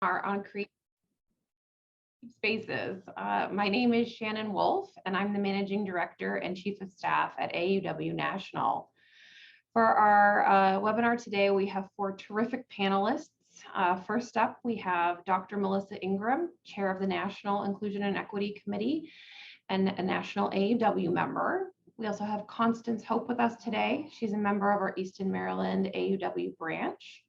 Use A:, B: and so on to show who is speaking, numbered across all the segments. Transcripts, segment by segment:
A: Are on creative spaces. My name is Shannon Wolf, and I'm the Managing Director and Chief of Staff at AAUW National. For our webinar today, we have 4 terrific panelists. First up, we have Dr. Melissa Ingram, Chair of the National Inclusion and Equity Committee and a National AAUW member. We also have Constance Hope with us today. She's a member of our Easton, Maryland AAUW branch.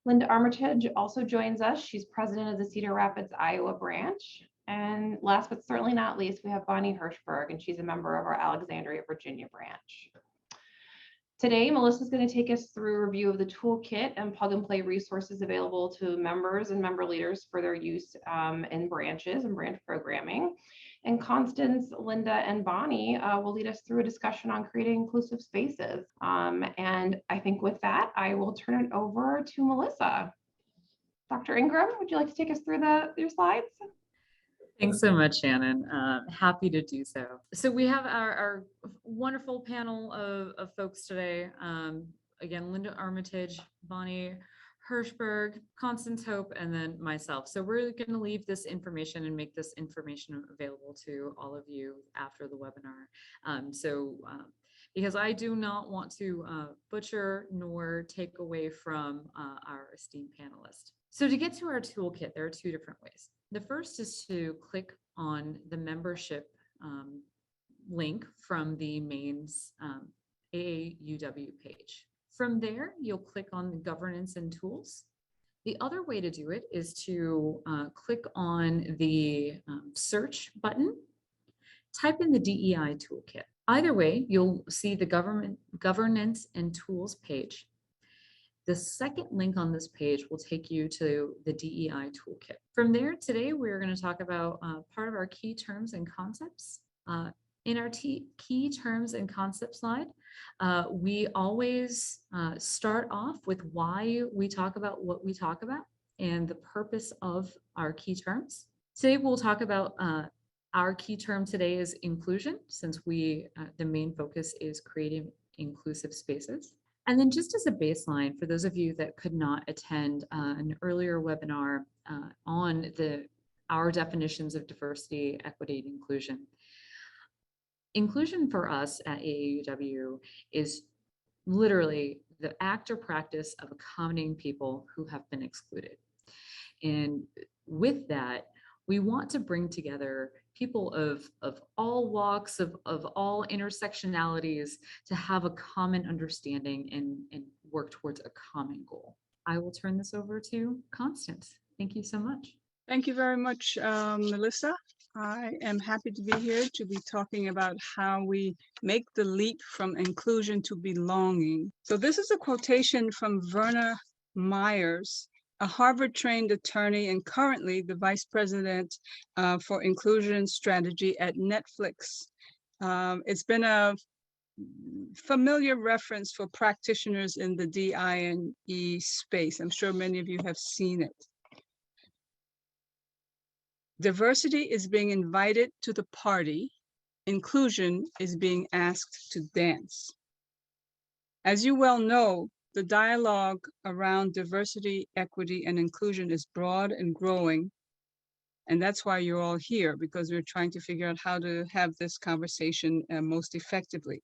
A: Linda Armitage also joins us. She's president of the Cedar Rapids, Iowa branch. And last but certainly not least, we have Bonnie Hirschberg, and she's a member of our Alexandria, Virginia branch. Today, Melissa is going to take us through a review of the toolkit and plug and play resources available to members and member leaders for their use in branches and branch programming. And Constance, Linda, and Bonnie will lead us through a discussion on creating inclusive spaces. And I think with that, I will turn it over to Melissa. Dr. Ingram, would you like to take us through your slides?
B: Thanks so much, Shannon. Happy to do so. So we have our wonderful panel of folks today. Again, Linda Armitage, Bonnie Hirschberg, Constance Hope, and then myself. So we're going to leave this information and make this information available to all of you after the webinar. Because I do not want to butcher nor take away from our esteemed panelists. So to get to our toolkit, there are 2 different ways. The first is to click on the membership link from the mains AAUW page. From there, you'll click on the governance and tools. The other way to do it is to click on the search button, type in the DEI toolkit. Either way, you'll see the governance and tools page. The second link on this page will take you to the DEI toolkit. From there, today we're going to talk about part of our key terms and concepts. In our key terms and concept slide, we always start off with why we talk about what we talk about and the purpose of our key terms. Today we'll talk about our key term today is inclusion, since the main focus is creating inclusive spaces. And then just as a baseline, for those of you that could not attend an earlier webinar on our definitions of diversity, equity, and inclusion. Inclusion for us at AAUW is literally the act or practice of accommodating people who have been excluded. And with that, we want to bring together people of all walks, of all intersectionalities, to have a common understanding and work towards a common goal. I will turn this over to Constance. Thank you so much.
C: Thank you very much, Melissa. I am happy to be here to be talking about how we make the leap from inclusion to belonging. So this is a quotation from Verna Myers, a Harvard-trained attorney and currently the vice president for inclusion strategy at Netflix. It's been a familiar reference for practitioners in the DI&E space. I'm sure many of you have seen it. Diversity is being invited to the party. Inclusion is being asked to dance. As you well know, the dialogue around diversity, equity, and inclusion is broad and growing. And that's why you're all here, because we're trying to figure out how to have this conversation most effectively.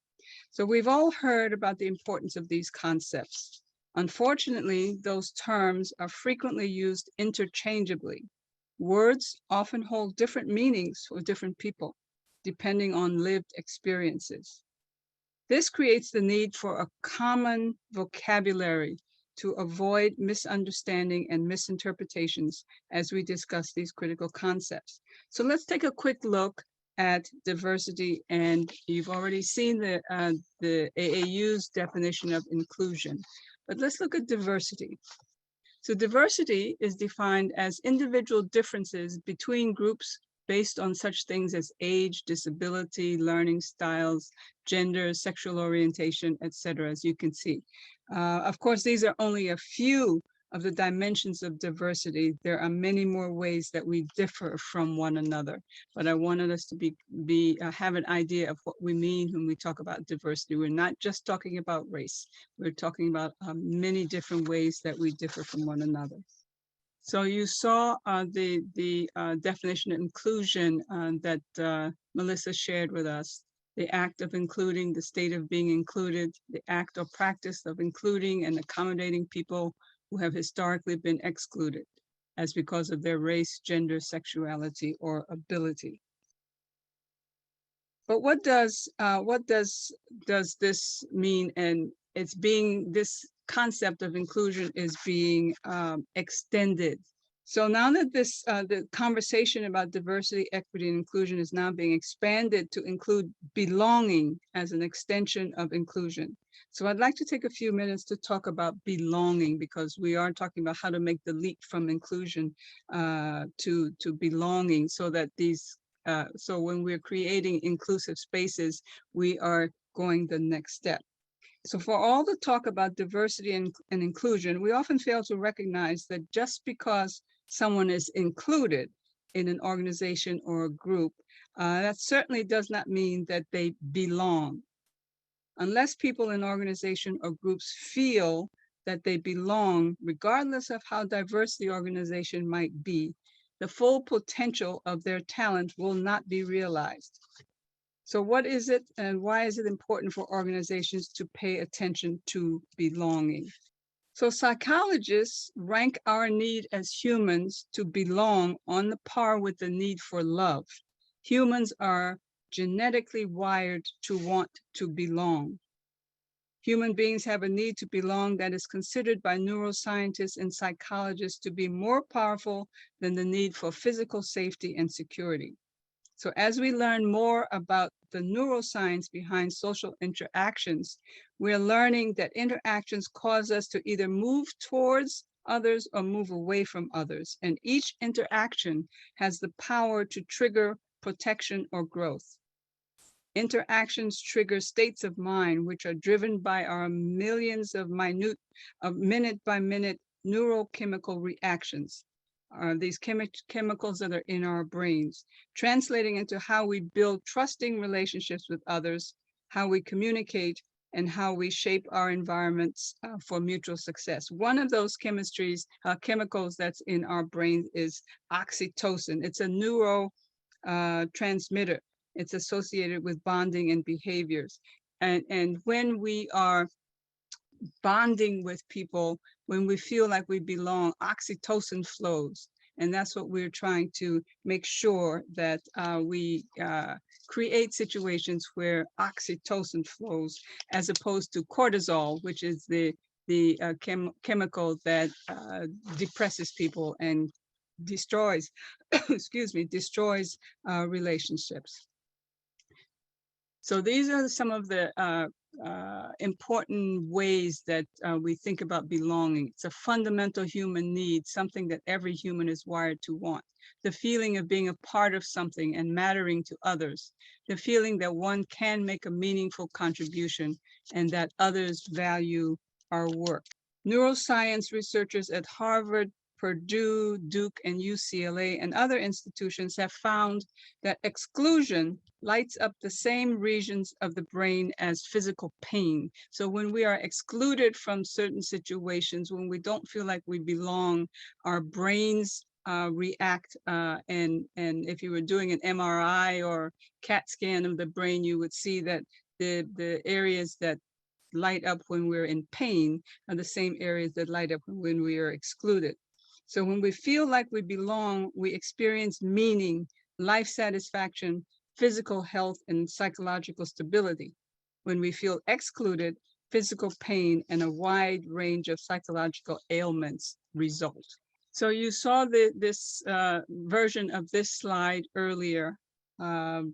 C: So we've all heard about the importance of these concepts. Unfortunately, those terms are frequently used interchangeably. Words often hold different meanings for different people, depending on lived experiences. This creates the need for a common vocabulary to avoid misunderstanding and misinterpretations as we discuss these critical concepts. So let's take a quick look at diversity, and you've already seen the AAU's definition of inclusion, but let's look at diversity. So diversity is defined as individual differences between groups based on such things as age, disability, learning styles, gender, sexual orientation, etc., as you can see. Of course, these are only a few of the dimensions of diversity. There are many more ways that we differ from one another, but I wanted us to have an idea of what we mean when we talk about diversity. We're not just talking about race. We're talking about many different ways that we differ from one another. So you saw the definition of inclusion that Melissa shared with us. The act of including, the state of being included, the act or practice of including and accommodating people who have historically been excluded as because of their race, gender, sexuality, or ability. But what does this mean? And it's being, this concept of inclusion is being extended. So now that this the conversation about diversity, equity, and inclusion is now being expanded to include belonging as an extension of inclusion. So I'd like to take a few minutes to talk about belonging, because we are talking about how to make the leap from inclusion to belonging, so that these so when we're creating inclusive spaces, we are going the next step. So for all the talk about diversity and inclusion, we often fail to recognize that just because someone is included in an organization or a group, that certainly does not mean that they belong. Unless people in organization or groups feel that they belong, regardless of how diverse the organization might be, the full potential of their talent will not be realized. So what is it and why is it important for organizations to pay attention to belonging? So psychologists rank our need as humans to belong on the par with the need for love. Humans are genetically wired to want to belong. Human beings have a need to belong that is considered by neuroscientists and psychologists to be more powerful than the need for physical safety and security. So as we learn more about the neuroscience behind social interactions, we're learning that interactions cause us to either move towards others or move away from others. And each interaction has the power to trigger protection or growth. Interactions trigger states of mind, which are driven by our millions of minute by minute neurochemical reactions. These chemicals that are in our brains, translating into how we build trusting relationships with others, how we communicate, and how we shape our environments for mutual success. One of those chemicals that's in our brains is oxytocin. It's a neurotransmitter. It's associated with bonding and behaviors. And when we are bonding with people, when we feel like we belong, oxytocin flows. And that's what we're trying to make sure that we create situations where oxytocin flows, as opposed to cortisol, which is the chemical that depresses people and destroys, excuse me, destroys relationships. So these are some of the important ways that we think about belonging. It's a fundamental human need, something that every human is wired to want. The feeling of being a part of something and mattering to others. The feeling that one can make a meaningful contribution and that others value our work. Neuroscience researchers at Harvard, Purdue, Duke, and UCLA, and other institutions have found that exclusion lights up the same regions of the brain as physical pain. So when we are excluded from certain situations, when we don't feel like we belong, our brains react, and if you were doing an MRI or CAT scan of the brain, you would see that the areas that light up when we're in pain are the same areas that light up when we are excluded. So when we feel like we belong, we experience meaning, life satisfaction, physical health, and psychological stability. When we feel excluded, physical pain and a wide range of psychological ailments result. So you saw this version of this slide earlier.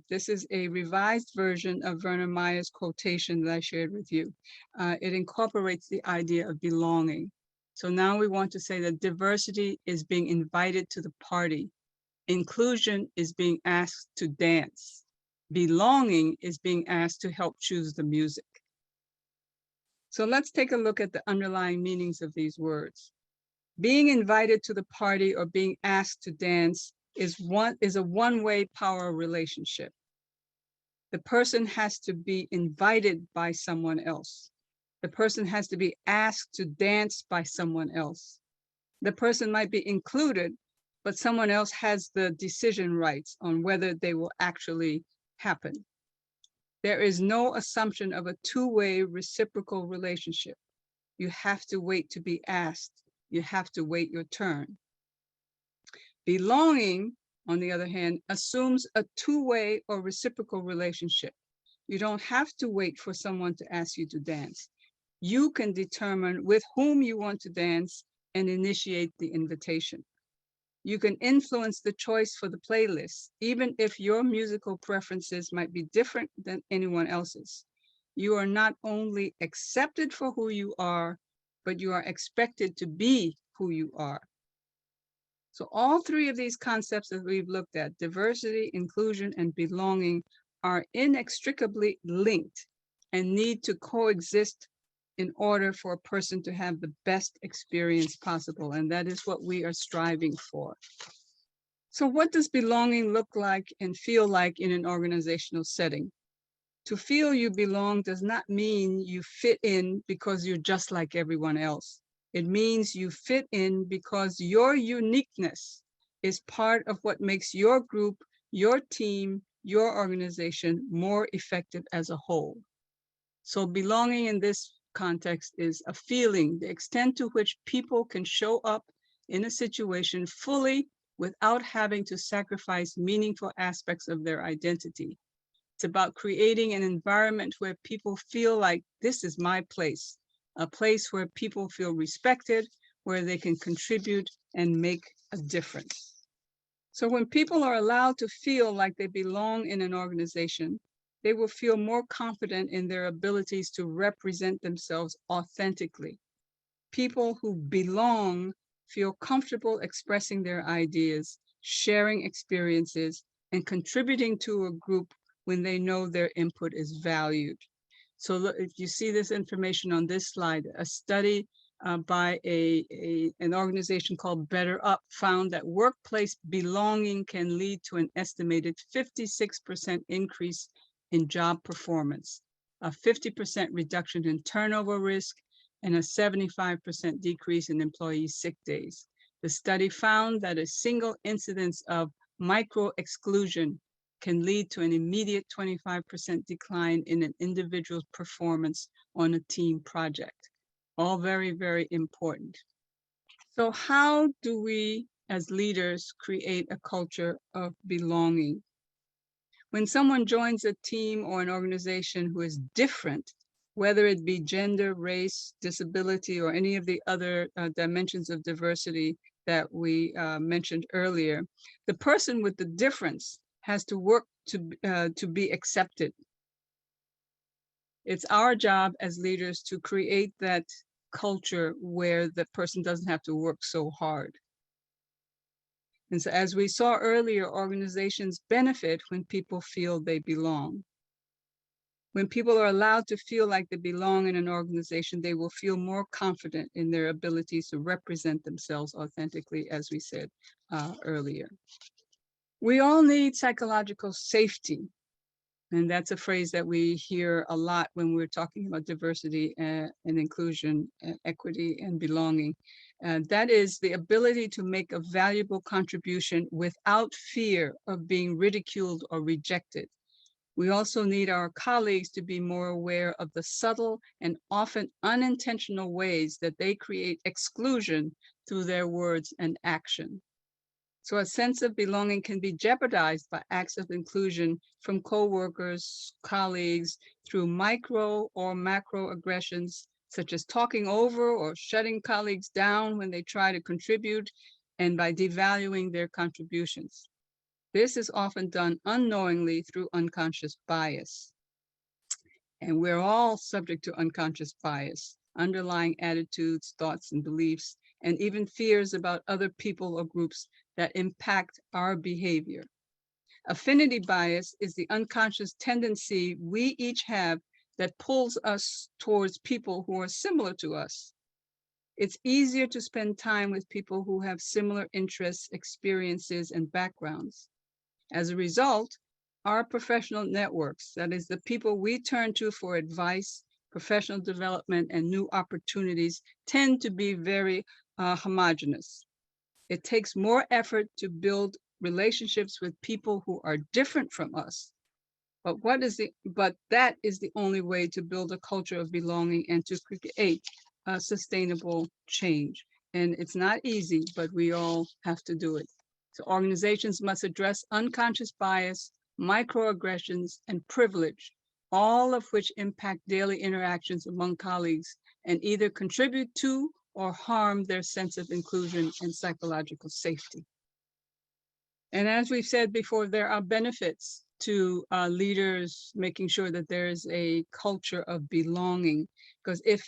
C: This is a revised version of Werner Meyer's quotation that I shared with you. It incorporates the idea of belonging. So now we want to say that diversity is being invited to the party. Inclusion is being asked to dance. Belonging is being asked to help choose the music. So let's take a look at the underlying meanings of these words. Being invited to the party or being asked to dance is a one-way power relationship. The person has to be invited by someone else. The person has to be asked to dance by someone else. The person might be included, but someone else has the decision rights on whether they will actually happen. There is no assumption of a two-way reciprocal relationship. You have to wait to be asked. You have to wait your turn. Belonging, on the other hand, assumes a two-way or reciprocal relationship. You don't have to wait for someone to ask you to dance. You can determine with whom you want to dance and initiate the invitation. You can influence the choice for the playlist, even if your musical preferences might be different than anyone else's. You are not only accepted for who you are, but you are expected to be who you are. So all three of these concepts that we've looked at, diversity, inclusion, and belonging, are inextricably linked and need to coexist in order for a person to have the best experience possible. And that is what we are striving for. So what does belonging look like and feel like in an organizational setting? To feel you belong does not mean you fit in because you're just like everyone else. It means you fit in because your uniqueness is part of what makes your group, your team, your organization more effective as a whole. So belonging in this context is a feeling, the extent to which people can show up in a situation fully without having to sacrifice meaningful aspects of their identity. It's about creating an environment where people feel like this is my place, a place where people feel respected, where they can contribute and make a difference. So when people are allowed to feel like they belong in an organization, they will feel more confident in their abilities to represent themselves authentically. People who belong feel comfortable expressing their ideas, sharing experiences, and contributing to a group when they know their input is valued. So look, if you see this information on this slide, a study by an organization called Better Up found that workplace belonging can lead to an estimated 56% increase in job performance, a 50% reduction in turnover risk, and a 75% decrease in employee sick days. The study found that a single incidence of micro-exclusion can lead to an immediate 25% decline in an individual's performance on a team project. All very, very important. So how do we as leaders create a culture of belonging? When someone joins a team or an organization who is different, whether it be gender, race, disability, or any of the other dimensions of diversity that we mentioned earlier, the person with the difference has to work to be accepted. It's our job as leaders to create that culture where the person doesn't have to work so hard. And so as we saw earlier, organizations benefit when people feel they belong. When people are allowed to feel like they belong in an organization, they will feel more confident in their abilities to represent themselves authentically, as we said earlier. We all need psychological safety. And that's a phrase that we hear a lot when we're talking about diversity and inclusion, equity and belonging. That is the ability to make a valuable contribution without fear of being ridiculed or rejected. We also need our colleagues to be more aware of the subtle and often unintentional ways that they create exclusion through their words and action. So a sense of belonging can be jeopardized by acts of inclusion from coworkers, colleagues, through micro or macro aggressions, such as talking over or shutting colleagues down when they try to contribute, and by devaluing their contributions. This is often done unknowingly through unconscious bias. And we're all subject to unconscious bias, underlying attitudes, thoughts, and beliefs, and even fears about other people or groups that impact our behavior. Affinity bias is the unconscious tendency we each have that pulls us towards people who are similar to us. It's easier to spend time with people who have similar interests, experiences, and backgrounds. As a result, our professional networks, that is the people we turn to for advice, professional development, and new opportunities, tend to be very homogeneous. It takes more effort to build relationships with people who are different from us. But that is the only way to build a culture of belonging and to create a sustainable change. And it's not easy, but we all have to do it. So organizations must address unconscious bias, microaggressions, and privilege, all of which impact daily interactions among colleagues and either contribute to or harm their sense of inclusion and psychological safety. And as we've said before, there are benefits to leaders making sure that there is a culture of belonging, because if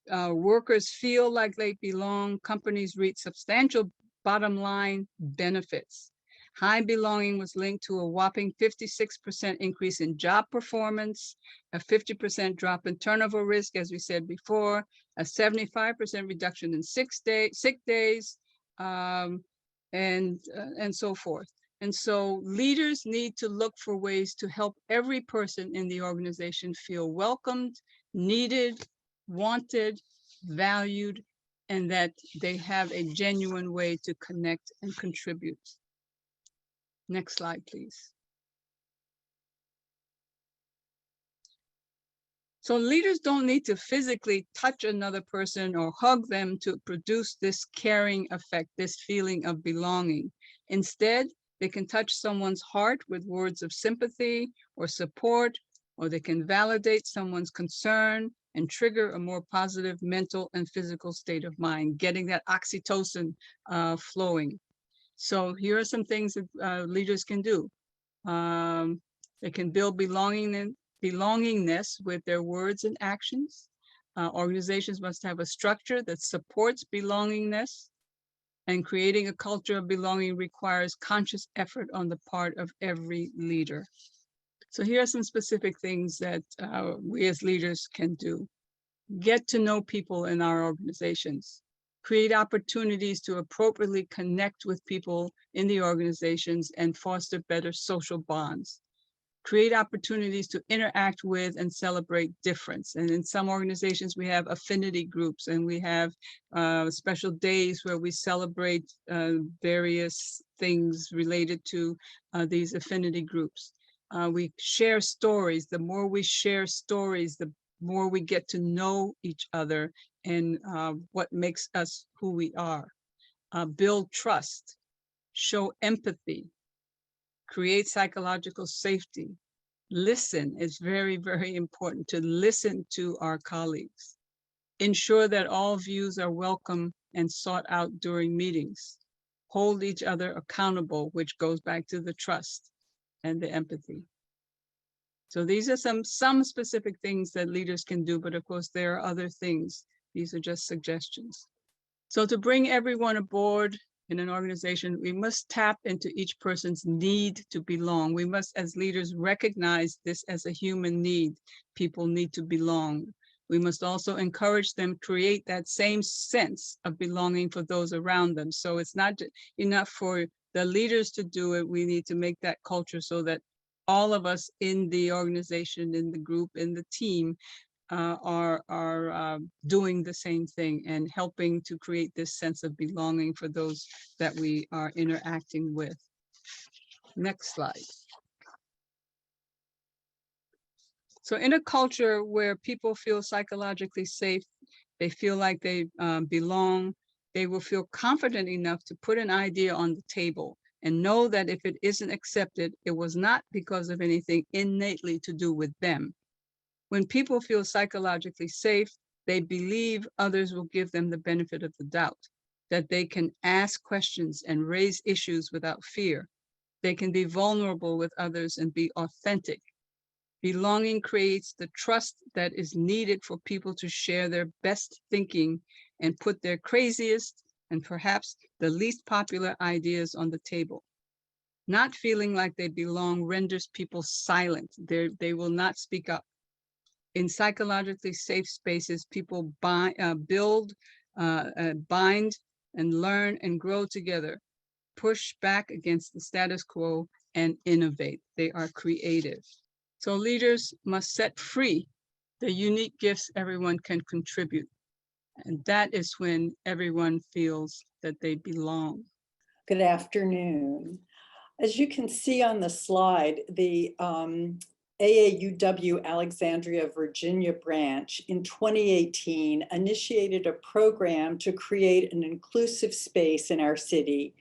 C: workers feel like they belong, companies reach substantial bottom line benefits. High belonging was linked to a whopping 56% increase in job performance, a 50% drop in turnover risk, as we said before, a 75% reduction in sick days, and so forth. And so leaders need to look for ways to help every person in the organization feel welcomed, needed, wanted, valued, and that they have a genuine way to connect and contribute. Next slide, please. So leaders don't need to physically touch another person or hug them to produce this caring effect, this feeling of belonging. Instead, they can touch someone's heart with words of sympathy or support, or they can validate someone's concern and trigger a more positive mental and physical state of mind, getting that oxytocin flowing. So here are some things that leaders can do. They can build belongingness with their words and actions. Organizations must have a structure that supports belongingness, and creating a culture of belonging requires conscious effort on the part of every leader. So here are some specific things that we as leaders can do. Get to know people in our organizations. Create opportunities to appropriately connect with people in the organizations and foster better social bonds. Create opportunities to interact with and celebrate difference. And in some organizations, we have affinity groups, and we have special days where we celebrate various things related to these affinity groups. We share stories. The more we share stories, the more we get to know each other and what makes us who we are. Build trust, show empathy, create psychological safety. Listen is very, very important, to listen to our colleagues. Ensure that all views are welcome and sought out during meetings. Hold each other accountable, which goes back to the trust and the empathy. So these are some specific things that leaders can do, but of course there are other things. These are just suggestions. So to bring everyone aboard in an organization, we must tap into each person's need to belong. We must, as leaders, recognize this as a human need. People need to belong. We must also encourage them to create that same sense of belonging for those around them. So it's not enough for the leaders to do it. We need to make that culture so that all of us in the organization, in the group, in the team, are doing the same thing and helping to create this sense of belonging for those that we are interacting with. Next slide. So in a culture where people feel psychologically safe, they feel like they belong, they will feel confident enough to put an idea on the table and know that if it isn't accepted, it was not because of anything innately to do with them. When people feel psychologically safe, they believe others will give them the benefit of the doubt, that they can ask questions and raise issues without fear. They can be vulnerable with others and be authentic. Belonging creates the trust that is needed for people to share their best thinking and put their craziest and perhaps the least popular ideas on the table. Not feeling like they belong renders people silent. They will not speak up. In psychologically safe spaces, people build, bind, and learn and grow together, push back against the status quo, and innovate. They are creative. So leaders must set free the unique gifts everyone can contribute. And that is when everyone feels that they belong.
D: Good afternoon. As you can see on the slide, the AAUW Alexandria, Virginia branch in 2018 initiated a program to create an inclusive space in our city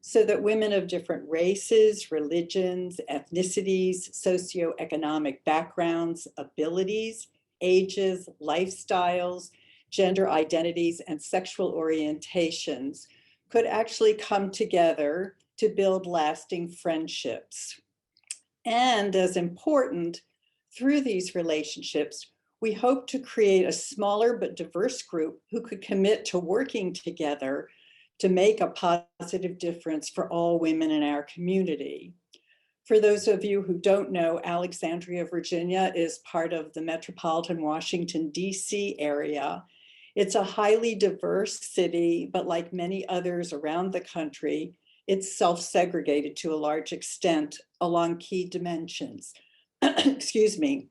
D: so that women of different races, religions, ethnicities, socioeconomic backgrounds, abilities, ages, lifestyles, gender identities, and sexual orientations could actually come together to build lasting friendships. And as important, through these relationships, we hope to create a smaller but diverse group who could commit to working together to make a positive difference for all women in our community. For those of you who don't know, Alexandria, Virginia is part of the metropolitan Washington, D.C. area. It's a highly diverse city, but like many others around the country, it's self-segregated to a large extent along key dimensions. Excuse me.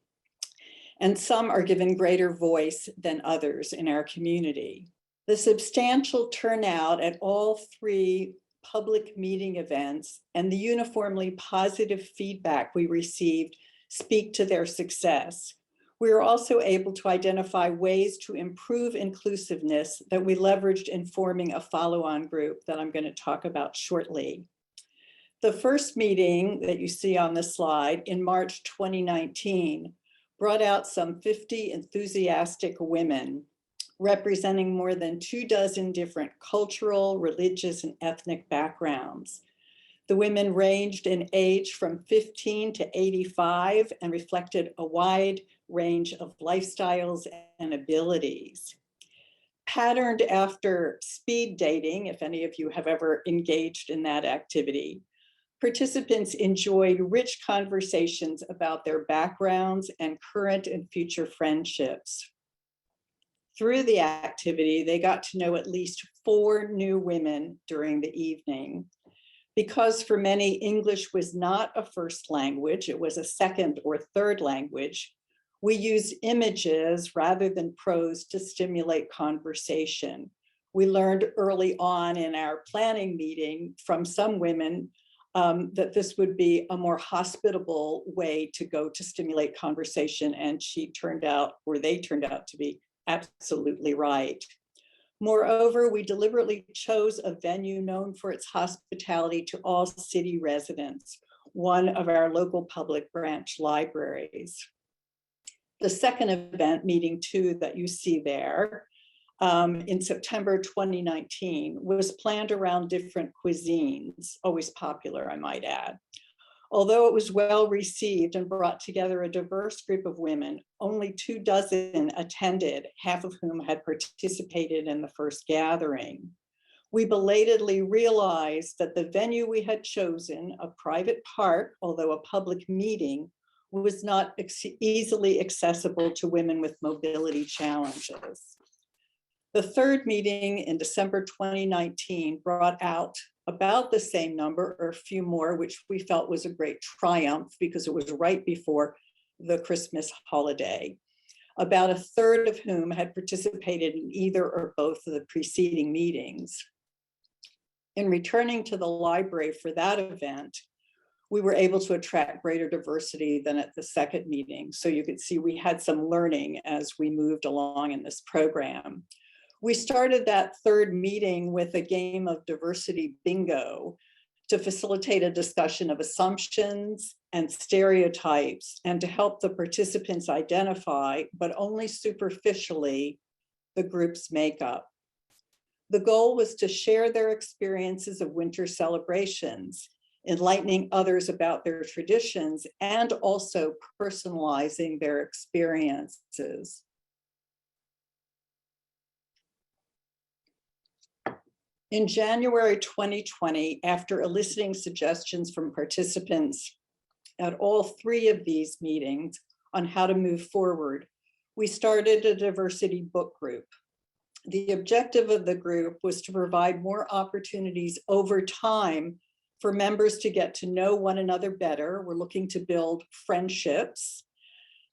D: And some are given greater voice than others in our community. The substantial turnout at all three public meeting events and the uniformly positive feedback we received speak to their success. We were also able to identify ways to improve inclusiveness that we leveraged in forming a follow-on group that I'm going to talk about shortly. The first meeting that you see on the slide in March 2019 brought out some 50 enthusiastic women representing more than 24 different cultural, religious, and ethnic backgrounds. The women ranged in age from 15 to 85 and reflected a wide range of lifestyles and abilities. Patterned after speed dating, if any of you have ever engaged in that activity, participants enjoyed rich conversations about their backgrounds and current and future friendships. Through the activity, they got to know at least 4 new women during the evening. Because for many, English was not a first language, it was a second or third language, we used images rather than prose to stimulate conversation. We learned early on in our planning meeting from some women that this would be a more hospitable way to go to stimulate conversation, and they turned out to be absolutely right. Moreover, we deliberately chose a venue known for its hospitality to all city residents, one of our local public branch libraries. The second event, meeting 2 that you see there, in September 2019, was planned around different cuisines, always popular, I might add. Although it was well received and brought together a diverse group of women, only 24 attended, half of whom had participated in the first gathering. We belatedly realized that the venue we had chosen, a private park, although a public meeting, was not easily accessible to women with mobility challenges. The third meeting in December 2019 brought out about the same number or a few more, which we felt was a great triumph because it was right before the Christmas holiday. About a third of whom had participated in either or both of the preceding meetings. In returning to the library for that event, we were able to attract greater diversity than at the second meeting. So you could see we had some learning as we moved along in this program. We started that third meeting with a game of diversity bingo to facilitate a discussion of assumptions and stereotypes and to help the participants identify, but only superficially, the group's makeup. The goal was to share their experiences of winter celebrations, enlightening others about their traditions, and also personalizing their experiences. In January 2020, after eliciting suggestions from participants at all 3 of these meetings on how to move forward, we started a diversity book group. The objective of the group was to provide more opportunities over time for members to get to know one another better. We're looking to build friendships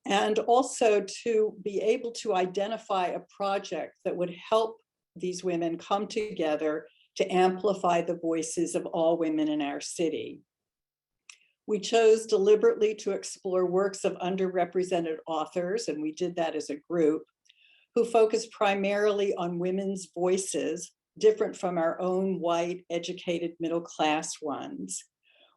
D: and also to be able to identify a project that would help these women come together to amplify the voices of all women in our city. We chose deliberately to explore works of underrepresented authors, and we did that as a group, who focused primarily on women's voices, different from our own white, educated, middle-class ones.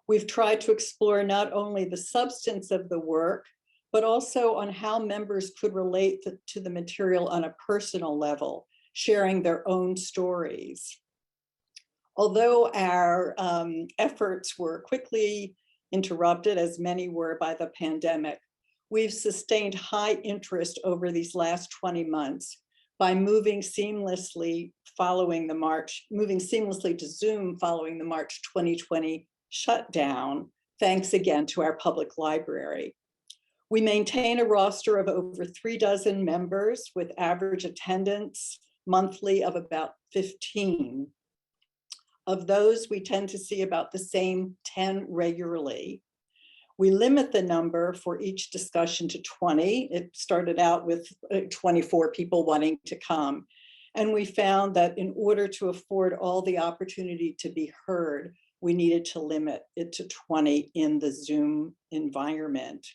D: We've tried to explore not only the substance of the work, but also on how members could relate to the material on a personal level, sharing their own stories. Although our efforts were quickly interrupted, as many were by the pandemic, we've sustained high interest over these last 20 months by moving seamlessly to Zoom following the March 2020 shutdown, thanks again to our public library. We maintain a roster of over 36 members with average attendance monthly of about 15. Of those, we tend to see about the same 10 regularly. We limit the number for each discussion to 20. It started out with 24 people wanting to come. And we found that in order to afford all the opportunity to be heard, we needed to limit it to 20 in the Zoom environment.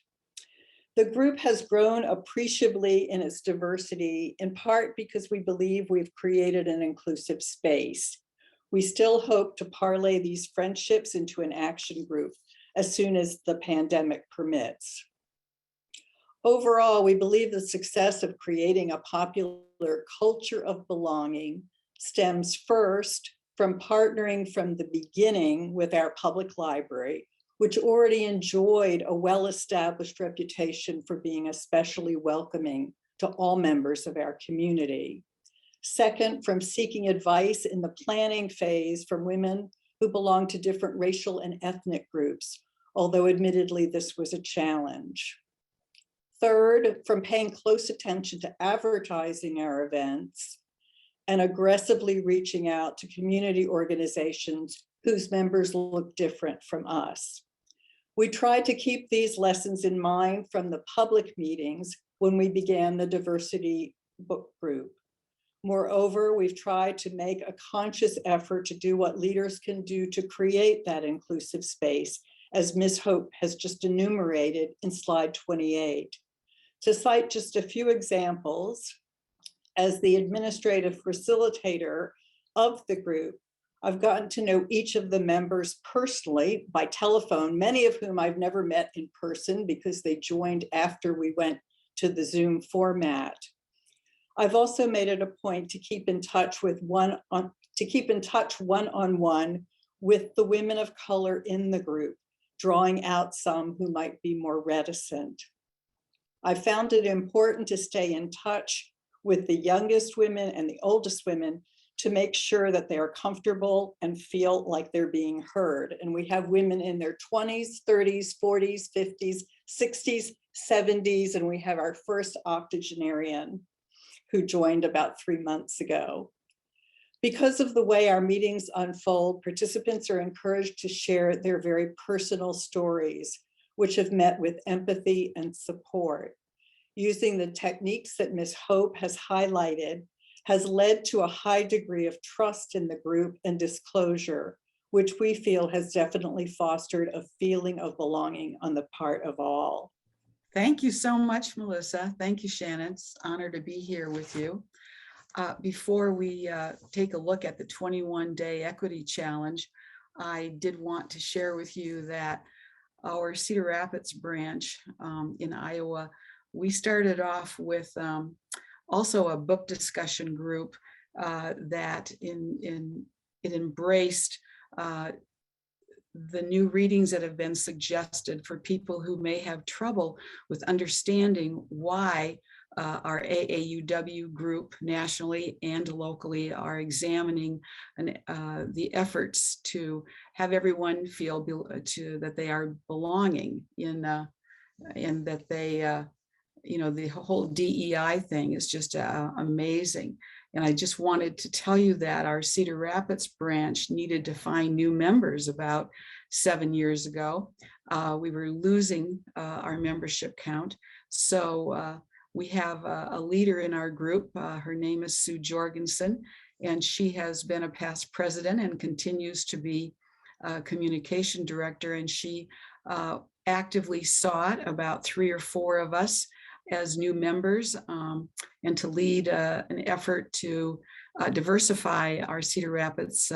D: The group has grown appreciably in its diversity, in part because we believe we've created an inclusive space. We still hope to parlay these friendships into an action group as soon as the pandemic permits. Overall, we believe the success of creating a popular culture of belonging stems first from partnering from the beginning with our public library, which already enjoyed a well-established reputation for being especially welcoming to all members of our community. Second, from seeking advice in the planning phase from women who belong to different racial and ethnic groups, although admittedly this was a challenge. Third, from paying close attention to advertising our events and aggressively reaching out to community organizations whose members look different from us. We tried to keep these lessons in mind from the public meetings when we began the diversity book group. Moreover, we've tried to make a conscious effort to do what leaders can do to create that inclusive space, as Ms. Hope has just enumerated in slide 28. To cite just a few examples, as the administrative facilitator of the group, I've gotten to know each of the members personally by telephone, many of whom I've never met in person because they joined after we went to the Zoom format. I've also made it a point to keep in touch one-on-one with the women of color in the group, drawing out some who might be more reticent. I found it important to stay in touch with the youngest women and the oldest women to make sure that they are comfortable and feel like they're being heard. And we have women in their 20s, 30s, 40s, 50s, 60s, 70s, and we have our first octogenarian who joined about 3 months ago. Because of the way our meetings unfold, participants are encouraged to share their very personal stories, which have met with empathy and support. Using the techniques that Ms. Hope has highlighted has led to a high degree of trust in the group and disclosure, which we feel has definitely fostered a feeling of belonging on the part of all.
E: Thank you so much, Melissa. Thank you, Shannon. It's an honor to be here with you. Before we take a look at the 21-day equity challenge, I did want to share with you that our Cedar Rapids branch in Iowa, we started off with also a book discussion group that it embraced the new readings that have been suggested for people who may have trouble with understanding why our AAUW group nationally and locally are examining the efforts to have everyone feel that they are belonging in and that they, the whole DEI thing is just amazing. And I just wanted to tell you that our Cedar Rapids branch needed to find new members about 7 years ago. We were losing our membership count. So we have a leader in our group. Her name is Sue Jorgensen, and she has been a past president and continues to be communication director. And she actively sought about 3 or 4 of us as new members and to lead an effort to diversify our Cedar Rapids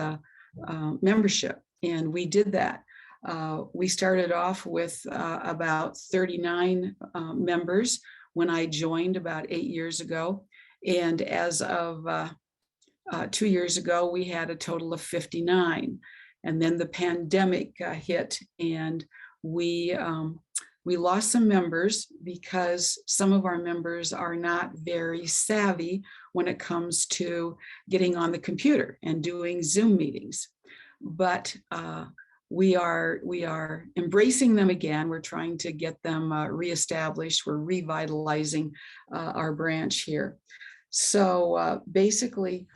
E: membership. And we did that. We started off with about 39 members when I joined about 8 years ago. And as of 2 years ago, we had a total of 59. And then the pandemic hit, and we lost some members because some of our members are not very savvy when it comes to getting on the computer and doing Zoom meetings. But we are embracing them again. We're trying to get them reestablished. We're revitalizing our branch here. So basically,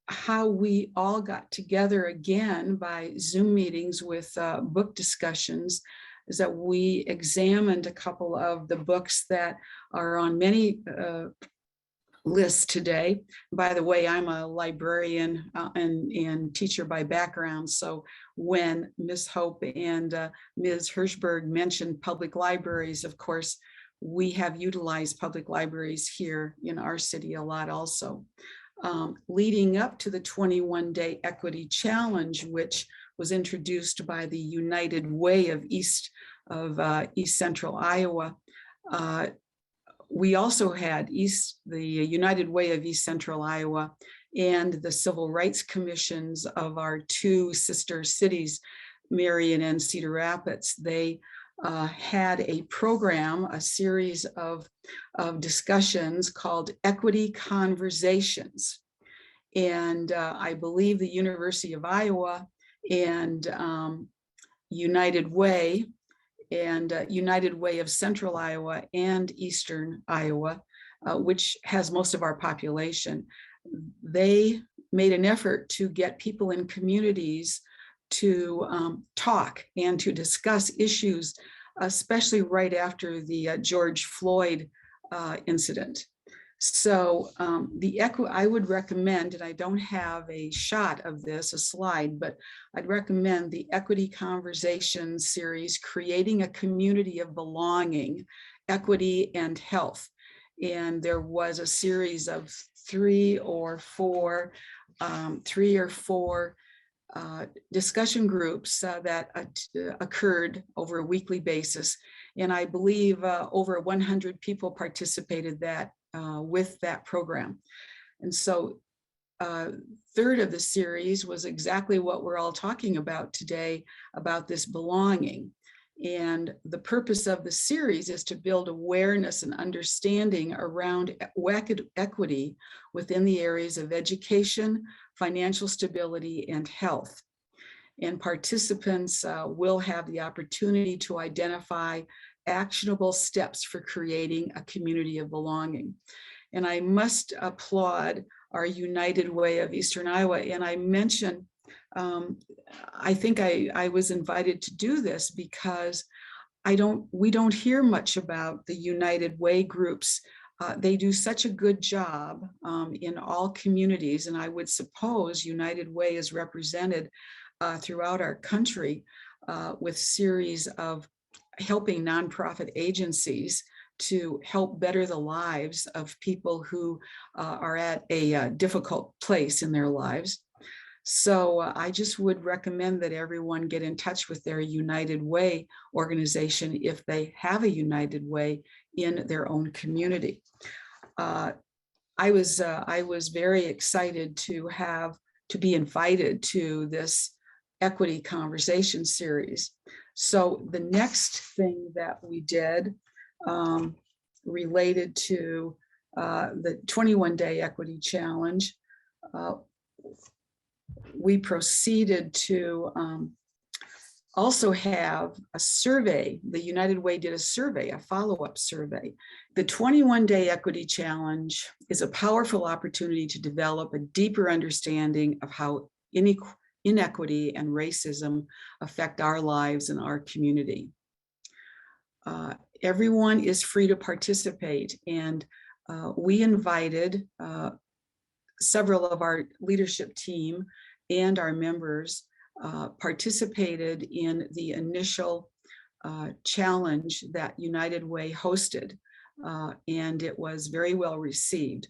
E: how we all got together again by Zoom meetings with book discussions is that we examined a couple of the books that are on many lists today. By the way, I'm a librarian and teacher by background. So when Ms. Hope and Ms. Hirschberg mentioned public libraries, of course, we have utilized public libraries here in our city a lot also. Leading up to the 21-day equity challenge, which was introduced by the United Way of East Central Iowa. We also had the United Way of East Central Iowa and the Civil Rights Commissions of our 2 sister cities, Marion and Cedar Rapids. They had a program, a series of discussions called Equity Conversations. And I believe the University of Iowa and United Way and United Way of Central Iowa and Eastern Iowa, which has most of our population, they made an effort to get people in communities to talk and to discuss issues, especially right after the George Floyd incident. So I would recommend, and I don't have a shot of this, a slide, but I'd recommend the Equity Conversations series, Creating a Community of Belonging, Equity and Health. And there was a series of 3 or 4 discussion groups that occurred over a weekly basis. And I believe over 100 people participated with that program. And so 1/3 of the series was exactly what we're all talking about today, about this belonging. And the purpose of the series is to build awareness and understanding around equity within the areas of education, financial stability, and health. And participants will have the opportunity to identify actionable steps for creating a community of belonging. And I must applaud our United Way of Eastern Iowa. And I mentioned, I think I was invited to do this because we don't hear much about the United Way groups. They do such a good job in all communities. And I would suppose United Way is represented throughout our country with series of helping nonprofit agencies to help better the lives of people who are at a difficult place in their lives. So I just would recommend that everyone get in touch with their United Way organization if they have a United Way in their own community. I was very excited to be invited to this Equity Conversation series. So the next thing that we did related to the 21-day equity challenge, we proceeded to also have a survey. The United Way did a survey, a follow-up survey. The 21-Day Equity Challenge is a powerful opportunity to develop a deeper understanding of how inequity and racism affect our lives and our community. Everyone is free to participate, and we invited several of our leadership team and our members participated in the initial challenge that United Way hosted, and it was very well received.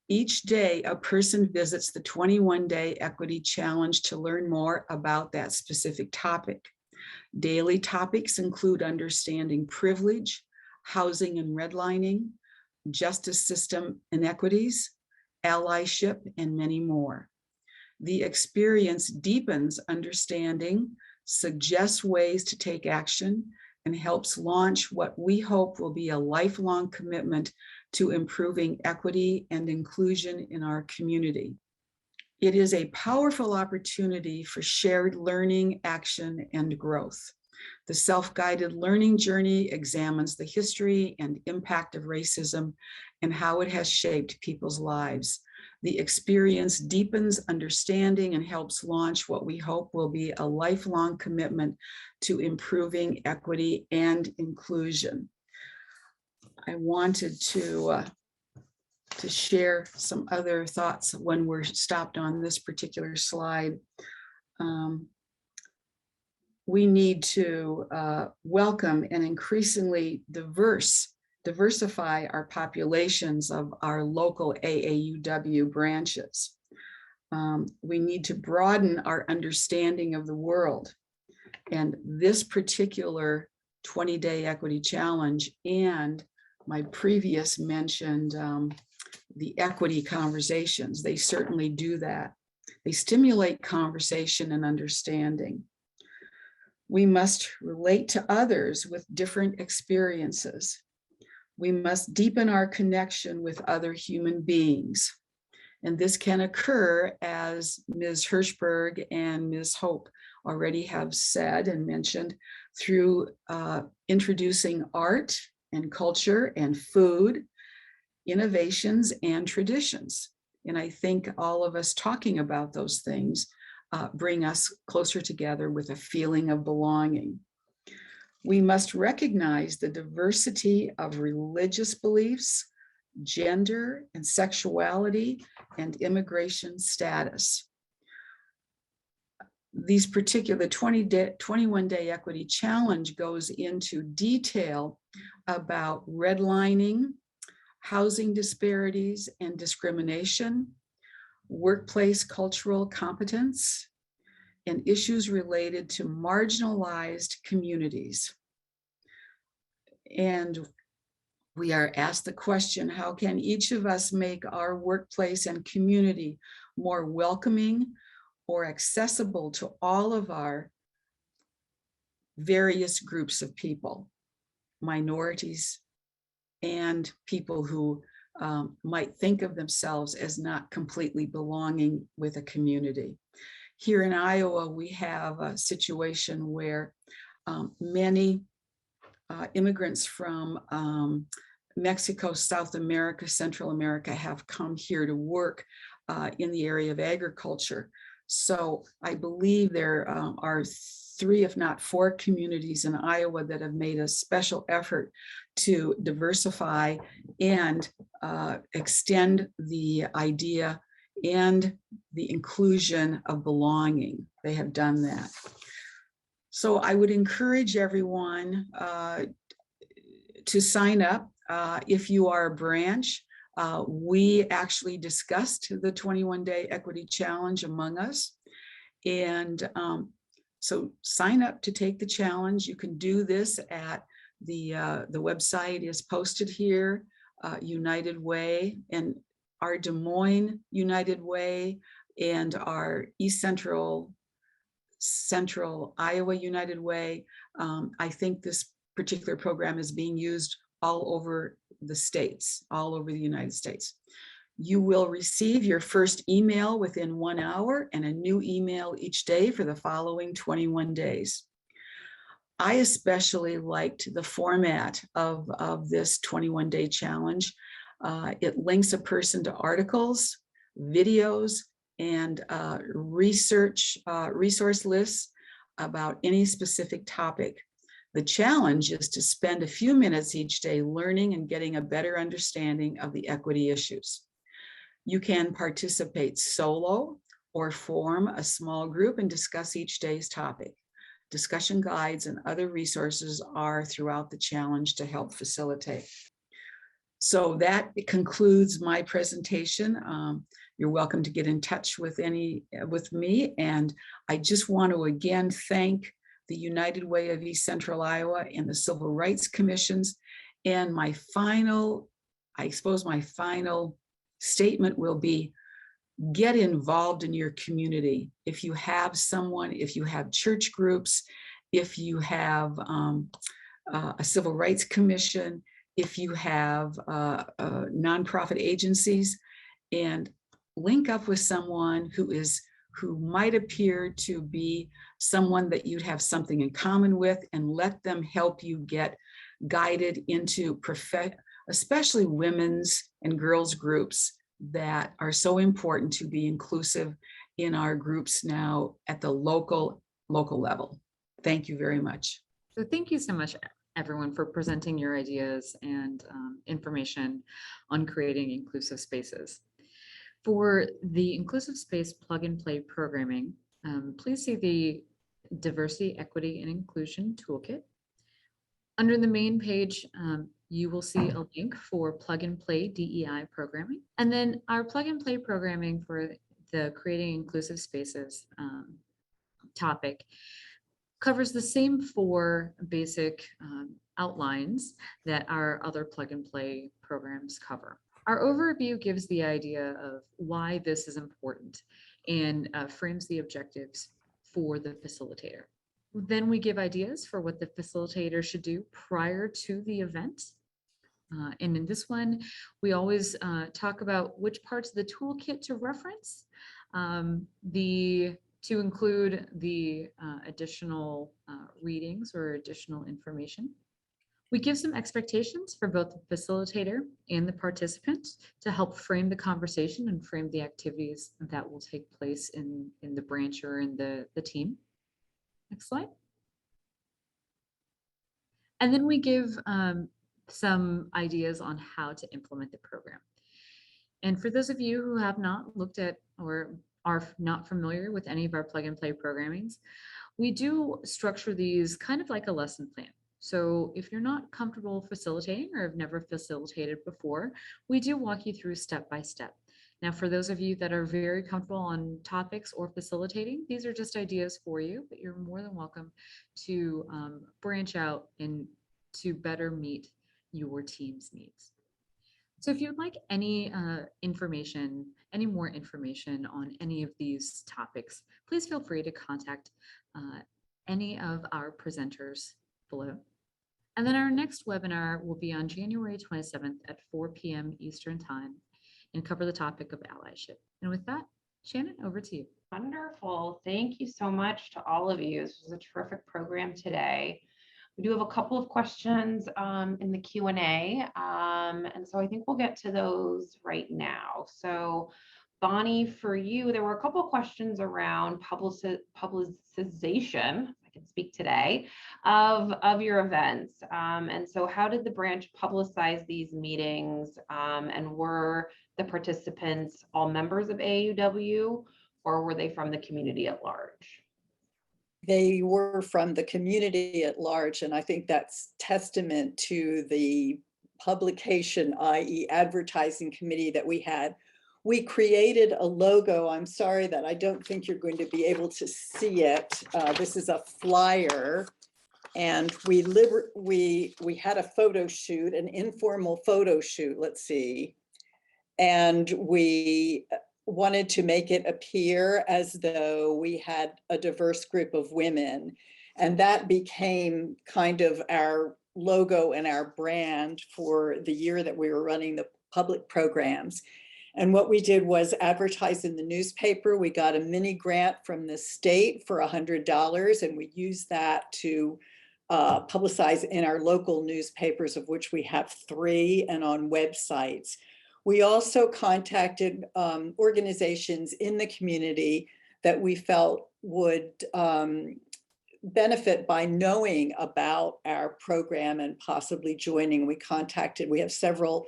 E: Each day, a person visits the 21-Day Equity Challenge to learn more about that specific topic. Daily topics include understanding privilege, housing and redlining, justice system inequities, allyship, and many more. The experience deepens understanding, suggests ways to take action, and helps launch what we hope will be a lifelong commitment to improving equity and inclusion in our community. It is a powerful opportunity for shared learning, action, and growth. The self-guided learning journey examines the history and impact of racism and how it has shaped people's lives. The experience deepens understanding and helps launch what we hope will be a lifelong commitment to improving equity and inclusion. I wanted to share some other thoughts when we're stopped on this particular slide. We need to welcome and increasingly diversify our populations of our local AAUW branches. We need to broaden our understanding of the world. And this particular 20-Day Equity Challenge and my previous mentioned the equity conversations, they certainly do that. They stimulate conversation and understanding. We must relate to others with different experiences. We must deepen our connection with other human beings. And this can occur, as Ms. Hirschberg and Ms. Hope already have said and mentioned, through introducing art and culture and food, innovations and traditions. And I think all of us talking about those things bring us closer together with a feeling of belonging. We must recognize the diversity of religious beliefs, gender and sexuality, and immigration status. These particular 21-Day Equity Challenge goes into detail about redlining, housing disparities and discrimination, workplace cultural competence, and issues related to marginalized communities. And we are asked the question, how can each of us make our workplace and community more welcoming or accessible to all of our various groups of people, minorities, and people who might think of themselves as not completely belonging with a community. Here in Iowa, we have a situation where many immigrants from Mexico, South America, Central America have come here to work in the area of agriculture. So I believe there are 3, if not 4 communities in Iowa that have made a special effort to diversify and extend the idea and the inclusion of belonging. They have done that. So I would encourage everyone to sign up if you are a branch. We actually discussed the 21-Day Equity Challenge among us. And so sign up to take the challenge. You can do this at the website is posted here, United Way, and our Des Moines United Way and our East Central Iowa United Way. I think this particular program is being used all over the states, all over the United States. You will receive your first email within 1 hour and a new email each day for the following 21 days. I especially liked the format of this 21-day challenge. It links a person to articles, videos, and resource lists about any specific topic. The challenge is to spend a few minutes each day learning and getting a better understanding of the equity issues. You can participate solo or form a small group and discuss each day's topic. Discussion guides and other resources are throughout the challenge to help facilitate. So that concludes my presentation. You're welcome to get in touch with me. And I just want to again thank the United Way of East Central Iowa and the Civil Rights Commissions. And my final statement will be, get involved in your community. If you have someone, if you have church groups, if you have a civil rights commission, if you have nonprofit agencies, and link up with someone who might appear to be someone that you'd have something in common with, and let them help you get guided into especially women's and girls groups that are so important to be inclusive in our groups now at the local level. Thank you very much.
B: So thank you so much, everyone, for presenting your ideas and information on creating inclusive spaces. For the inclusive space plug and play programming, please see the Diversity, Equity, and Inclusion Toolkit. Under the main page, you will see a link for plug and play DEI programming. And then our plug and play programming for the Creating Inclusive Spaces topic covers the same 4 basic outlines that our other plug and play programs cover. Our overview gives the idea of why this is important and frames the objectives for the facilitator. Then we give ideas for what the facilitator should do prior to the event. And in this one, we always talk about which parts of the toolkit to reference, to include the additional readings or additional information. We give some expectations for both the facilitator and the participants to help frame the conversation and frame the activities that will take place in the branch or in the team. Next slide. And then we give some ideas on how to implement the program. And for those of you who have not looked at or are not familiar with any of our plug and play programmings, we do structure these kind of like a lesson plan. So if you're not comfortable facilitating or have never facilitated before, we do walk you through step by step. Now, for those of you that are very comfortable on topics or facilitating, these are just ideas for you, but you're more than welcome to branch out and to better meet your team's needs. So if you'd like any more information on any of these topics, please feel free to contact any of our presenters below. And then our next webinar will be on January 27th at 4 p.m. Eastern Time and cover the topic of allyship. And with that, Shannon, over to you.
A: Wonderful. Thank you so much to all of you. This was a terrific program today. We do have a couple of questions in the Q&A, and so I think we'll get to those right now. So Bonnie, for you, there were a couple of questions around publicization, I can speak today, of your events. And so how did the branch publicize these meetings, and were the participants all members of AAUW, or were they from the community at large?
D: They were from the community at large, and I think that's testament to the publication, i.e. advertising committee that we had. We created a logo. I'm sorry that I don't think you're going to be able to see it. This is a flyer, and we had a photo shoot, an informal photo shoot, let's see, and we wanted to make it appear as though we had a diverse group of women. And that became kind of our logo and our brand for the year that we were running the public programs. And what we did was advertise in the newspaper. We got a mini grant from the state for $100, and we used that to publicized in our local newspapers, of which we have 3, and on websites. We also contacted organizations in the community that we felt would benefit by knowing about our program and possibly joining. We have several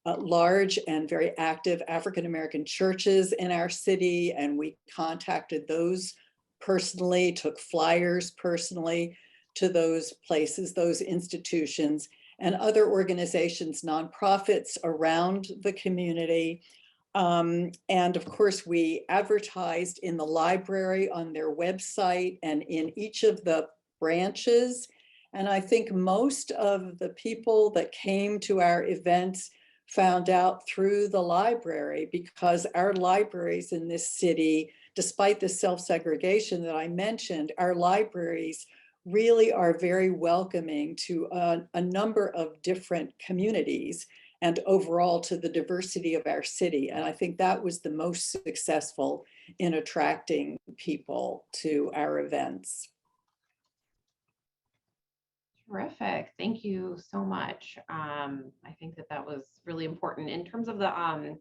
D: large and very active African-American churches in our city, and we contacted those personally, took flyers personally to those places, those institutions, and other organizations, nonprofits around the community. And of course, we advertised in the library, on their website, and in each of the branches. And I think most of the people that came to our events found out through the library, because our libraries in this city, despite the self-segregation that I mentioned, our libraries really are very welcoming to a number of different communities and overall to the diversity of our city. And I think that was the most successful in attracting people to our events.
A: Terrific. Thank you so much. I think that was really important. In terms of the,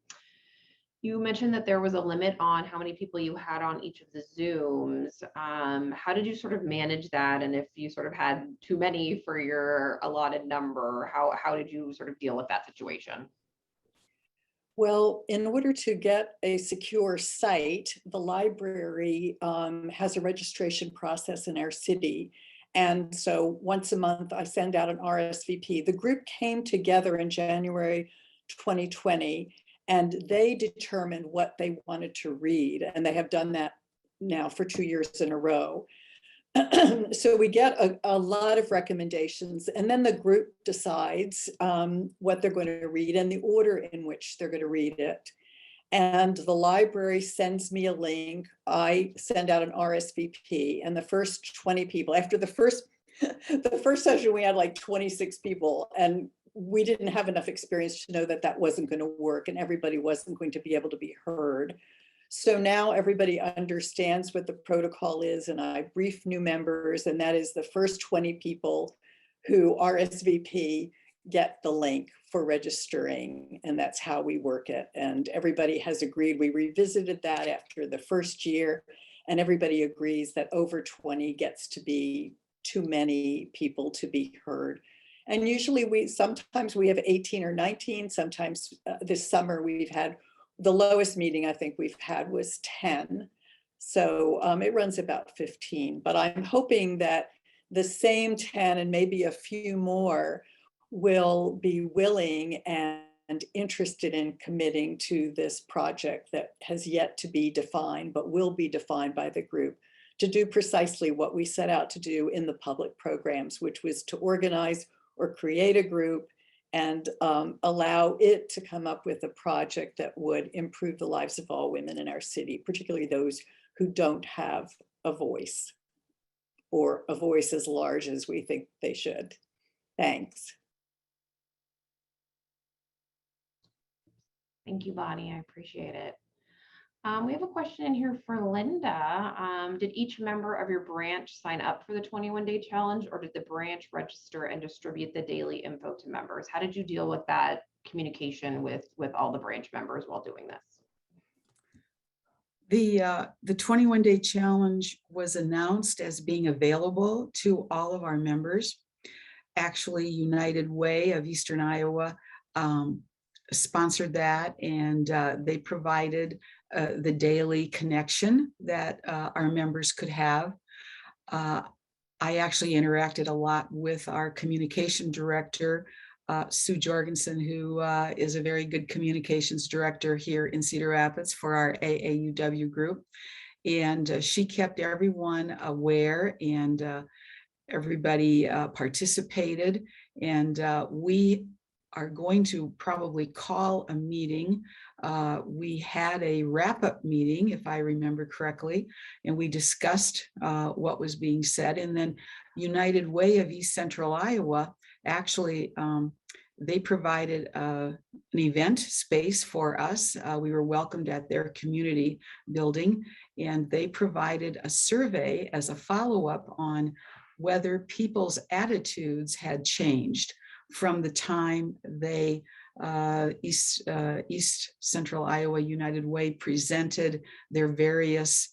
A: you mentioned that there was a limit on how many people you had on each of the Zooms. How did you sort of manage that? And if you sort of had too many for your allotted number, how did you sort of deal with that situation?
D: Well, in order to get a secure site, the library has a registration process in our city. And so once a month, I send out an RSVP. The group came together in January 2020, and they determined what they wanted to read. And they have done that now for 2 years in a row. So we get a lot of recommendations, and then the group decides what they're going to read and the order in which they're going to read it. And the library sends me a link. I send out an RSVP, and the first 20 people, after the first session, we had like 26 people, and we didn't have enough experience to know that that wasn't going to work and everybody wasn't going to be able to be heard. So now everybody understands what the protocol is, and I brief new members, and that is the first 20 people who RSVP get the link for registering, and that's how we work it. And everybody has agreed. We revisited that after the first year, and everybody agrees that over 20 gets to be too many people to be heard. And usually sometimes we have 18 or 19, sometimes this summer we've had, the lowest meeting I think we've had was 10. So it runs about 15, but I'm hoping that the same 10 and maybe a few more will be willing and interested in committing to this project that has yet to be defined, but will be defined by the group, to do precisely what we set out to do in the public programs, which was to organize or create a group and allow it to come up with a project that would improve the lives of all women in our city, particularly those who don't have a voice, or a voice as large as we think they should. Thanks.
A: Thank you, Bonnie. I appreciate it. We have a question in here for Linda. Did each member of your branch sign up for the 21-day challenge, or did the branch register and distribute the daily info to members? How did you deal with that communication with all the branch members while doing this?
E: The 21-day challenge was announced as being available to all of our members. Actually, United Way of Eastern Iowa sponsored that, and they provided the daily connection that our members could have. I actually interacted a lot with our communication director, Sue Jorgensen, who is a very good communications director here in Cedar Rapids for our AAUW group. And she kept everyone aware, and everybody participated. And we are going to probably call a meeting. We had a wrap-up meeting, if I remember correctly, and we discussed what was being said. And then United Way of East Central Iowa, actually, they provided an event space for us. We were welcomed at their community building, and they provided a survey as a follow-up on whether people's attitudes had changed from the time they East Central Iowa United Way presented their various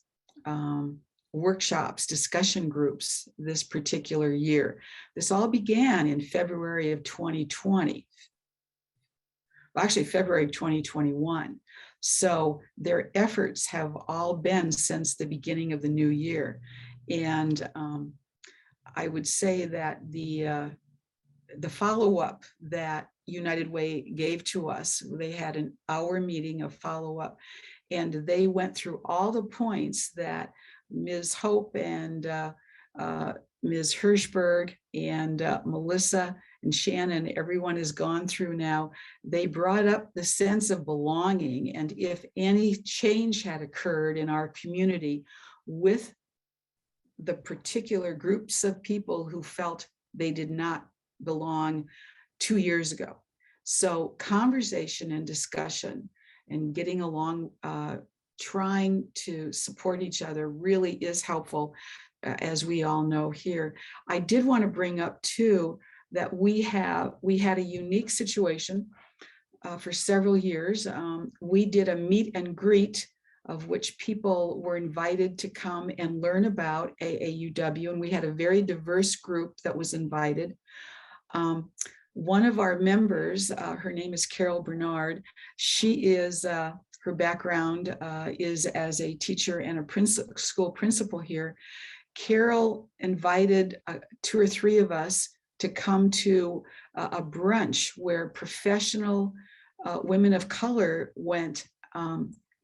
E: workshops, discussion groups this particular year. This all began in February of 2020. Actually, February of 2021. So their efforts have all been since the beginning of the new year. And I would say that the follow-up that United Way gave to us, they had an hour meeting of follow-up, and they went through all the points that Ms. Hope and Ms. Hirschberg and Melissa and Shannon, everyone has gone through now. They brought up the sense of belonging, and if any change had occurred in our community with the particular groups of people who felt they did not belong 2 years ago. So conversation and discussion and getting along, trying to support each other really is helpful, as we all know here. I did want to bring up too that we had a unique situation for several years. We did a meet and greet of which people were invited to come and learn about AAUW, and we had a very diverse group that was invited. One of our members, her name is Carol Bernard. She is, her background is as a teacher and a school principal here. Carol invited 2 or 3 of us to come to a brunch where professional women of color went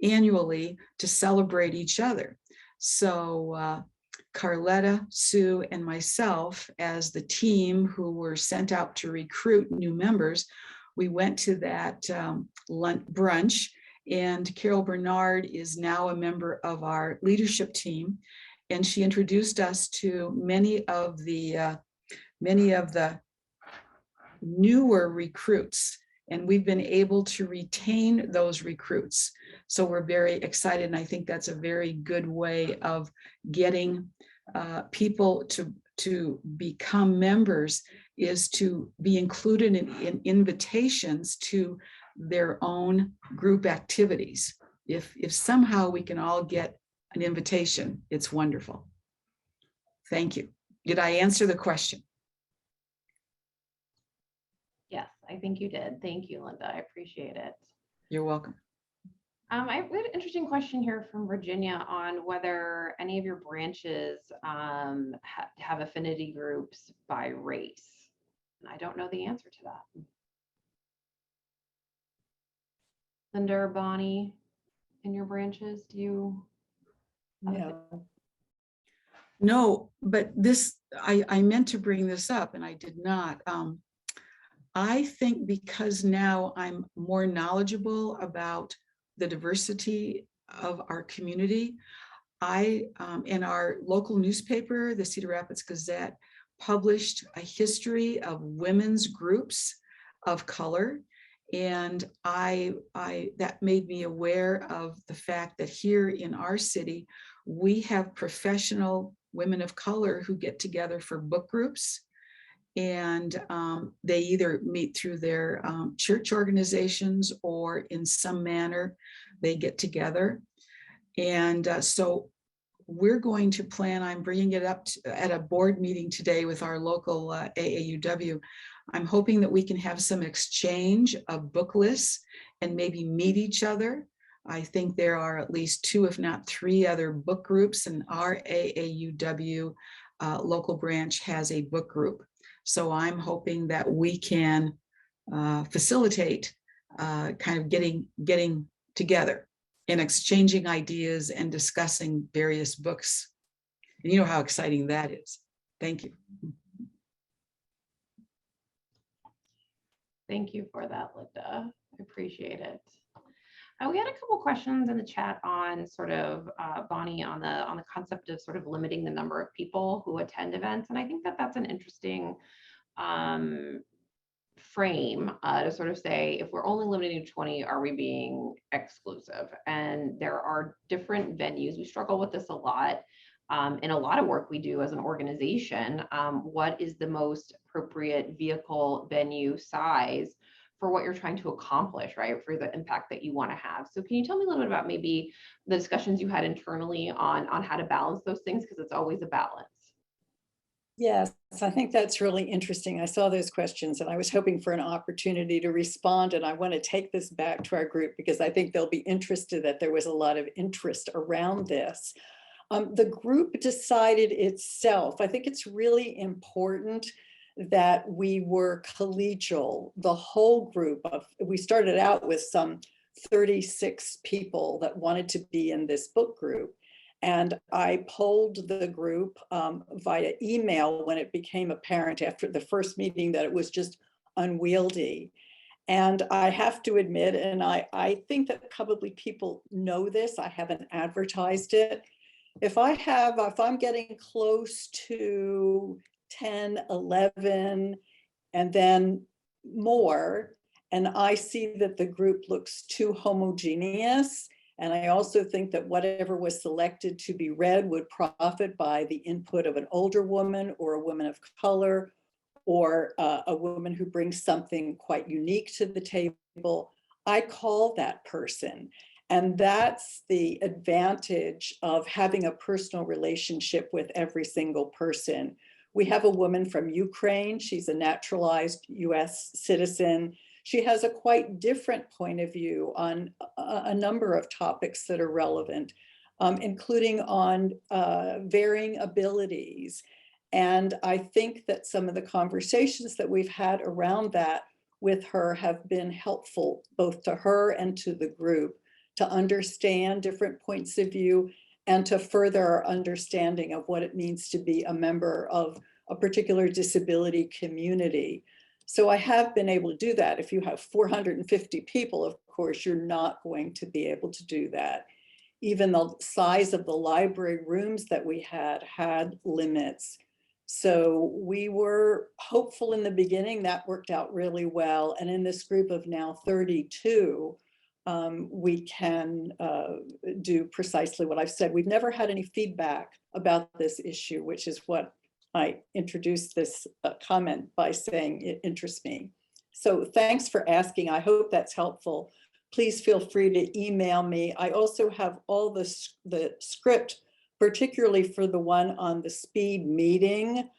E: annually to celebrate each other. So Carletta, Sue, and myself, as the team who were sent out to recruit new members, we went to that brunch, and Carol Bernard is now a member of our leadership team, and she introduced us to many of the newer recruits, and we've been able to retain those recruits. So we're very excited, and I think that's a very good way of getting people to become members, is to be included in invitations to their own group activities. If somehow we can all get an invitation, it's wonderful. Thank you. Did I answer the question?
A: Yes, I think you did. Thank you, Linda. I appreciate it.
E: You're welcome.
A: I have an interesting question here from Virginia on whether any of your branches have affinity groups by race. And I don't know the answer to that. Linda or Bonnie, in your branches, do you?
E: No, but this, I meant to bring this up and I did not. I think because now I'm more knowledgeable about the diversity of our community, in our local newspaper, the Cedar Rapids Gazette, published a history of women's groups of color. And that made me aware of the fact that here in our city, we have professional women of color who get together for book groups. And they either meet through their church organizations or in some manner they get together. And so we're going to plan on bringing it up at a board meeting today with our local AAUW. I'm hoping that we can have some exchange of book lists and maybe meet each other. I think there are at least 2, if not 3 other book groups, and our AAUW local branch has a book group. So I'm hoping that we can facilitate kind of getting together and exchanging ideas and discussing various books. And you know how exciting that is. Thank you.
A: Thank you for that, Linda. I appreciate it. We had a couple questions in the chat on sort of Bonnie on the concept of sort of limiting the number of people who attend events, and I think that that's an interesting frame to sort of say, if we're only limiting to 20, are we being exclusive? And there are different venues. We struggle with this a lot. in a lot of work we do as an organization, what is the most appropriate vehicle, venue, size for what you're trying to accomplish, right? For the impact that you want to have. So can you tell me a little bit about maybe the discussions you had internally on how to balance those things? Because it's always a balance.
D: Yes, I think that's really interesting. I saw those questions and I was hoping for an opportunity to respond. And I want to take this back to our group because I think they'll be interested that there was a lot of interest around this. The group decided itself. I think it's really important that we were collegial. The whole group we started out with some 36 people that wanted to be in this book group. And I polled the group via email when it became apparent after the first meeting that it was just unwieldy. And I have to admit, and I think that probably people know this, I haven't advertised it. If I'm getting close to 10, 11, and then more, and I see that the group looks too homogeneous, and I also think that whatever was selected to be read would profit by the input of an older woman or a woman of color or a woman who brings something quite unique to the table, I call that person. And that's the advantage of having a personal relationship with every single person. We have a woman from Ukraine. She's a naturalized US citizen. She has a quite different point of view on a number of topics that are relevant, including on varying abilities. And I think that some of the conversations that we've had around that with her have been helpful, both to her and to the group, to understand different points of view and to further our understanding of what it means to be a member of a particular disability community. So I have been able to do that. If you have 450 people, of course, you're not going to be able to do that. Even the size of the library rooms that we had limits. So we were hopeful in the beginning. That worked out really well. And in this group of now 32, we can do precisely what I've said. We've never had any feedback about this issue, which is what I introduced this comment by saying it interests me. So thanks for asking. I hope that's helpful. Please feel free to email me. I also have all the script, particularly for the one on the speed meeting.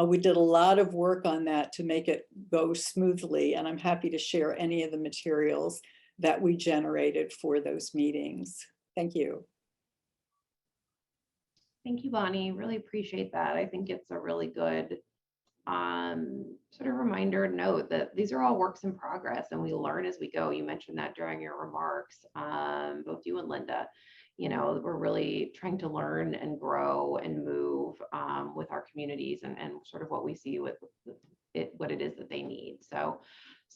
D: We did a lot of work on that to make it go smoothly, and I'm happy to share any of the materials that we generated for those meetings. Thank you.
A: Thank you, Bonnie. Really appreciate that. I think it's a really good sort of reminder note that these are all works in progress and we learn as we go. You mentioned that during your remarks, both you and Linda. You know, we're really trying to learn and grow and move with our communities and sort of what we see with what it is that they need. So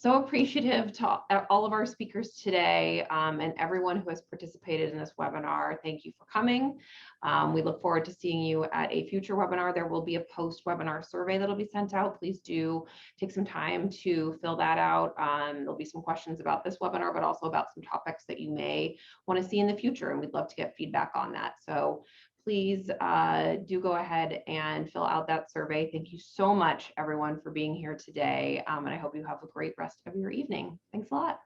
A: appreciative to all of our speakers today and everyone who has participated in this webinar. Thank you for coming. We look forward to seeing you at a future webinar. There will be a post-webinar survey that'll be sent out. Please do take some time to fill that out. There'll be some questions about this webinar, but also about some topics that you may want to see in the future, and we'd love to get feedback on that. So please do go ahead and fill out that survey. Thank you so much, everyone, for being here today. And I hope you have a great rest of your evening. Thanks a lot.